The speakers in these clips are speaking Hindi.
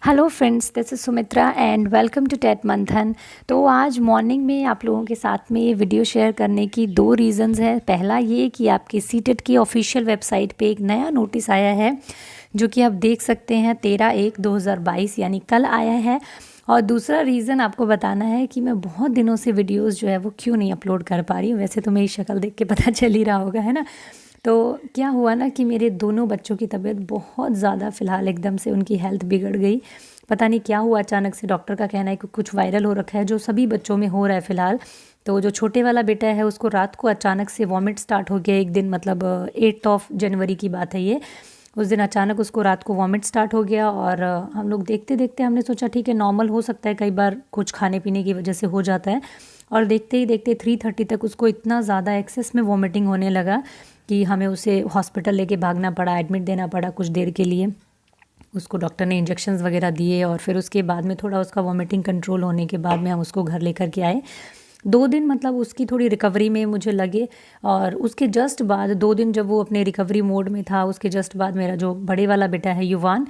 Hello friends, this is Sumitra and welcome to TET Manthan. तो आज मॉर्निंग में आप लोगों के साथ में ये वीडियो शेयर करने की दो रीज़न्स हैं। पहला ये कि आपकी सीटेट की ऑफिशियल वेबसाइट पे एक नया नोटिस आया है जो कि आप देख सकते हैं 13/1/2022 यानी कल आया है। और दूसरा रीज़न आपको बताना है कि मैं बहुत दिनों से वीडियोज़ जो है वो क्यों नहीं अपलोड कर पा रही हूँ। वैसे तो मेरी शक्ल देख के पता चल ही रहा होगा, है ना। तो क्या हुआ ना कि मेरे दोनों बच्चों की तबीयत बहुत ज़्यादा फ़िलहाल एकदम से उनकी हेल्थ बिगड़ गई। पता नहीं क्या हुआ, अचानक से डॉक्टर का कहना है कि कुछ वायरल हो रखा है जो सभी बच्चों में हो रहा है फ़िलहाल। तो जो छोटे वाला बेटा है उसको रात को अचानक से वॉमिट स्टार्ट हो गया एक दिन, मतलब 8 जनवरी की बात है ये। उस दिन अचानक उसको रात को वॉमिट स्टार्ट हो गया और हम लोग देखते देखते हमने सोचा ठीक है, नॉर्मल हो सकता है, कई बार कुछ खाने पीने की वजह से हो जाता है। और देखते ही देखते 3:30 तक उसको इतना ज़्यादा एक्सेस में वॉमिटिंग होने लगा कि हमें उसे हॉस्पिटल लेके भागना पड़ा, एडमिट देना पड़ा कुछ देर के लिए। उसको डॉक्टर ने इंजेक्शंस वगैरह दिए और फिर उसके बाद में थोड़ा उसका वॉमिटिंग कंट्रोल होने के बाद में हम उसको घर लेकर के आए। 2 दिन मतलब उसकी थोड़ी रिकवरी में मुझे लगे। और उसके जस्ट बाद 2 दिन जब वो अपने रिकवरी मोड में था, उसके जस्ट बाद मेरा जो बड़े वाला बेटा है युवान,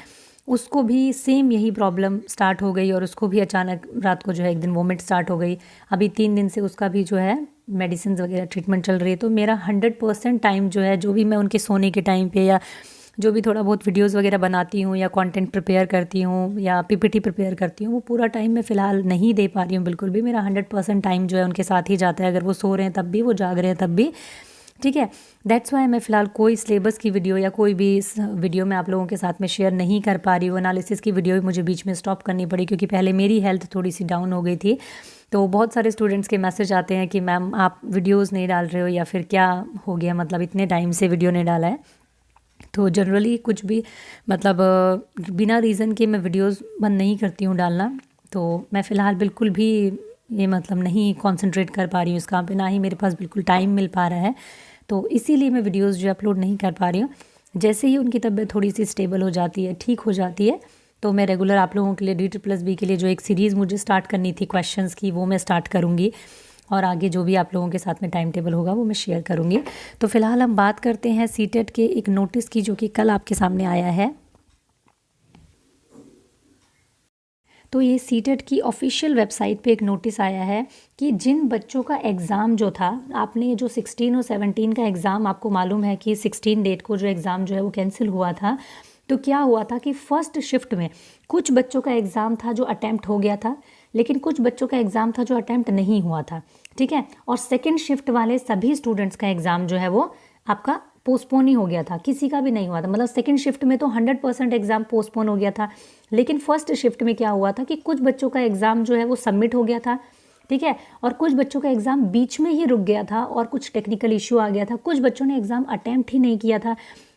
उसको भी सेम यही प्रॉब्लम स्टार्ट हो गई और उसको भी अचानक रात को जो है एक दिन वोमिट स्टार्ट हो गई। अभी 3 दिन से उसका भी जो है मेडिसिन वगैरह ट्रीटमेंट चल रही है। तो मेरा 100% टाइम जो है, जो भी मैं उनके सोने के टाइम पे या जो भी थोड़ा बहुत वीडियोस वगैरह बनाती हूँ या कंटेंट प्रिपेयर करती हूँ या पीपीटी प्रिपेयर करती हूँ, वो पूरा टाइम मैं फ़िलहाल नहीं दे पा रही हूँ बिल्कुल भी। मेरा 100% टाइम जो है उनके साथ ही जाता है, अगर वो सो रहे हैं तब भी, वो जाग रहे हैं तब भी। ठीक है, दैट्स वाई मैं फ़िलहाल कोई सिलेबस की वीडियो या कोई भी इस वीडियो में आप लोगों के साथ में शेयर नहीं कर पा रही हूँ। एनालिसिस की वीडियो भी मुझे बीच में स्टॉप करनी पड़ी क्योंकि पहले मेरी हेल्थ थोड़ी सी डाउन हो गई थी। तो बहुत सारे स्टूडेंट्स के मैसेज आते हैं कि मैम आप वीडियोज़ नहीं डाल रहे हो या फिर क्या हो गया, मतलब इतने टाइम से वीडियो नहीं डाला है। तो जनरली कुछ भी मतलब बिना रीज़न के मैं वीडियोस बंद नहीं करती हूँ डालना। तो मैं फ़िलहाल बिल्कुल भी ये मतलब नहीं कंसंट्रेट कर पा रही हूँ इस काम पे, ना ही मेरे पास बिल्कुल टाइम मिल पा रहा है। तो इसीलिए मैं वीडियोस जो अपलोड नहीं कर पा रही हूँ। जैसे ही उनकी तबीयत थोड़ी सी स्टेबल हो जाती है, ठीक हो जाती है, तो मैं रेगुलर आप लोगों के लिए D+B के लिए जो एक सीरीज़ मुझे स्टार्ट करनी थी क्वेश्चंस की, वो मैं स्टार्ट करूँगी। और आगे जो भी आप लोगों के साथ में टाइम टेबल होगा वो मैं शेयर करूँगी। तो फ़िलहाल हम बात करते हैं सीटेट के एक नोटिस की जो कि कल आपके सामने आया है। तो ये सीटेट की ऑफिशियल वेबसाइट पे एक नोटिस आया है कि जिन बच्चों का एग्ज़ाम जो था, आपने जो 16 और 17 का एग्ज़ाम, आपको मालूम है कि 16 डेट को जो एग्ज़ाम जो है वो कैंसिल हुआ था। तो क्या हुआ था कि फ़र्स्ट शिफ्ट में कुछ बच्चों का एग्ज़ाम था जो अटैम्प्ट हो गया था, लेकिन कुछ बच्चों का एग्ज़ाम था जो अटैम्प्ट नहीं हुआ था। ठीक है, और सेकेंड शिफ्ट वाले सभी स्टूडेंट्स का एग्ज़ाम जो है वो आपका पोस्टपोन ही हो गया था, किसी का भी नहीं हुआ था। मतलब सेकंड शिफ्ट में तो 100% एग्ज़ाम पोस्टपोन हो गया था, लेकिन फर्स्ट शिफ्ट में क्या हुआ था कि कुछ बच्चों का एग्ज़ाम जो है वो सबमिट हो गया था। ठीक है, और कुछ बच्चों का एग्ज़ाम बीच में ही रुक गया था और कुछ टेक्निकल इशू आ गया था, कुछ बच्चों ने एग्ज़ाम अटैम्प्ट ही नहीं किया था।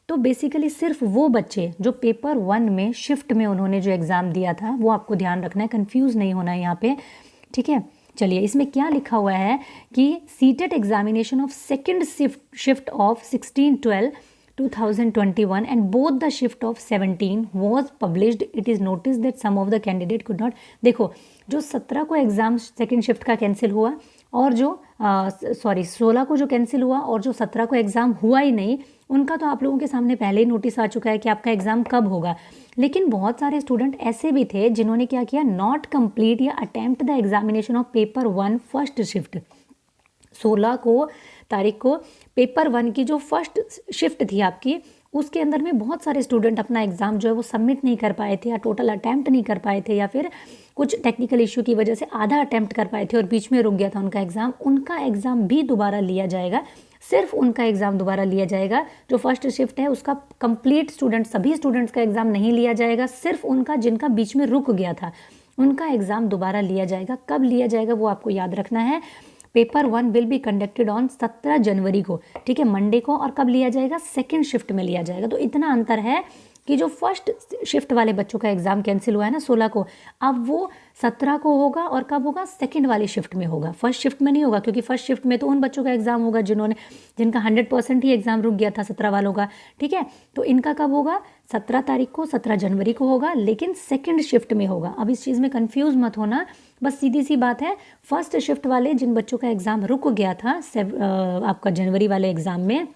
तो बेसिकली सिर्फ वो बच्चे जो पेपर 1 में शिफ्ट में उन्होंने जो एग्ज़ाम दिया था, वो आपको ध्यान रखना है, कन्फ्यूज़ नहीं होना है यहाँ पे। ठीक है, चलिए इसमें क्या लिखा हुआ है कि CTET examination of second shift of 16/12/2021 and both the shift of 17 was published. It is noticed that some of the candidate could not. देखो, जो 17 को एग्ज़ाम सेकेंड शिफ्ट का कैंसिल हुआ और जो 16 को जो कैंसिल हुआ और जो 17 को एग्ज़ाम हुआ ही नहीं, उनका तो आप लोगों के सामने पहले ही नोटिस आ चुका है कि आपका एग्ज़ाम कब होगा। लेकिन बहुत सारे स्टूडेंट ऐसे भी थे जिन्होंने क्या किया, नॉट कंप्लीट या attempt the examination of paper 1 first shift. 16 को तारीख को पेपर 1 की जो फर्स्ट शिफ्ट थी आपकी, उसके अंदर में बहुत सारे स्टूडेंट अपना एग्ज़ाम जो है वो सबमिट नहीं कर पाए थे या टोटल अटैम्प्ट नहीं कर पाए थे या फिर कुछ टेक्निकल इशू की वजह से आधा अटैम्प्ट कर पाए थे और बीच में रुक गया था उनका एग्ज़ाम। उनका एग्ज़ाम भी दोबारा लिया जाएगा, सिर्फ उनका एग्ज़ाम दोबारा लिया जाएगा। जो फर्स्ट शिफ्ट है उसका कंप्लीट स्टूडेंट, सभी स्टूडेंट्स का एग्ज़ाम नहीं लिया जाएगा, सिर्फ उनका जिनका बीच में रुक गया था उनका एग्ज़ाम दोबारा लिया जाएगा। कब लिया जाएगा वो आपको याद रखना है। Paper 1 will be conducted on 17 जनवरी को, ठीक है, मंडे को। और कब लिया जाएगा, सेकेंड शिफ्ट में लिया जाएगा। तो इतना अंतर है कि जो फर्स्ट शिफ्ट वाले बच्चों का एग्ज़ाम कैंसिल हुआ है ना 16 को, अब वो 17 को होगा। और कब होगा, सेकंड वाली शिफ्ट में होगा, फर्स्ट शिफ्ट में नहीं होगा, क्योंकि फर्स्ट शिफ्ट में तो उन बच्चों का एग्ज़ाम होगा जिनका 100% ही एग्ज़ाम रुक गया था 17 वालों का। ठीक है, तो इनका कब होगा, 17 तारीख को, 17 जनवरी को होगा, लेकिन सेकेंड शिफ्ट में होगा। अब इस चीज़ में कन्फ्यूज़ मत होना, बस सीधी सी बात है। फर्स्ट शिफ्ट वाले जिन बच्चों का एग्ज़ाम रुक गया था आपका जनवरी वाले एग्ज़ाम में,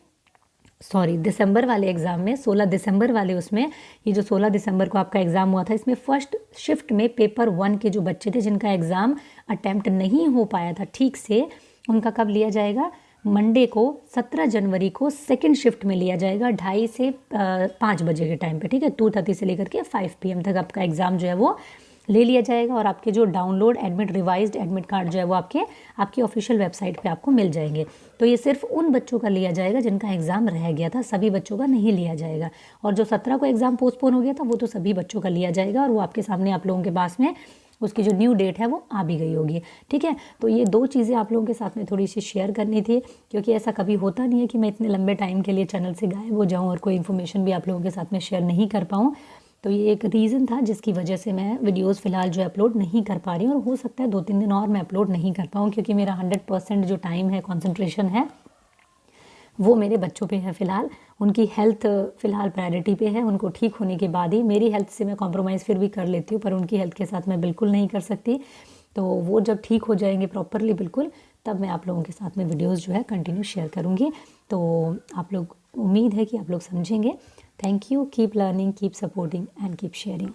दिसंबर वाले एग्ज़ाम में 16 दिसंबर वाले उसमें, ये जो 16 दिसंबर को आपका एग्ज़ाम हुआ था, इसमें फर्स्ट शिफ्ट में पेपर 1 के जो बच्चे थे जिनका एग्ज़ाम अटैम्प्ट नहीं हो पाया था ठीक से, उनका कब लिया जाएगा? मंडे को 17 जनवरी को सेकंड शिफ्ट में लिया जाएगा 2:30 से 5 बजे के टाइम पे, ठीक है। 2:30 से लेकर के 5 PM तक आपका एग्ज़ाम जो है वो ले लिया जाएगा और आपके जो download admit revised admit card जो है वो आपकी ऑफिशियल वेबसाइट पे आपको मिल जाएंगे। तो ये सिर्फ उन बच्चों का लिया जाएगा जिनका एग्ज़ाम रह गया था, सभी बच्चों का नहीं लिया जाएगा। और जो 17 को एग्ज़ाम पोस्टपोन हो गया था वो तो सभी बच्चों का लिया जाएगा और वो आपके सामने आप लोगों के पास में उसकी जो न्यू डेट है वो आ भी गई होगी, ठीक है। तो ये 2 चीज़ें आप लोगों के साथ में थोड़ी सी शेयर करनी थी, क्योंकि ऐसा कभी होता नहीं है कि मैं इतने लंबे टाइम के लिए चैनल से गायब हो जाऊँ और कोई इन्फॉर्मेशन भी आप लोगों के साथ में शेयर नहीं कर पाऊँ। तो ये एक रीज़न था जिसकी वजह से मैं वीडियोस फ़िलहाल जो अपलोड नहीं कर पा रही हूँ, और हो सकता है 2-3 दिन और मैं अपलोड नहीं कर पाऊँ, क्योंकि मेरा 100% जो टाइम है, कंसंट्रेशन है, वो मेरे बच्चों पे है फ़िलहाल। उनकी हेल्थ फ़िलहाल प्रायोरिटी पे है, उनको ठीक होने के बाद ही। मेरी हेल्थ से मैं कॉम्प्रोमाइज़ फिर भी कर लेती हूँ, पर उनकी हेल्थ के साथ मैं बिल्कुल नहीं कर सकती। तो वो जब ठीक हो जाएंगे प्रॉपरली बिल्कुल, तब मैं आप लोगों के साथ में वीडियोज़ जो है कंटिन्यू शेयर करूँगी। तो आप लोग, उम्मीद है कि आप लोग समझेंगे। Thank you, keep learning, keep supporting and keep sharing.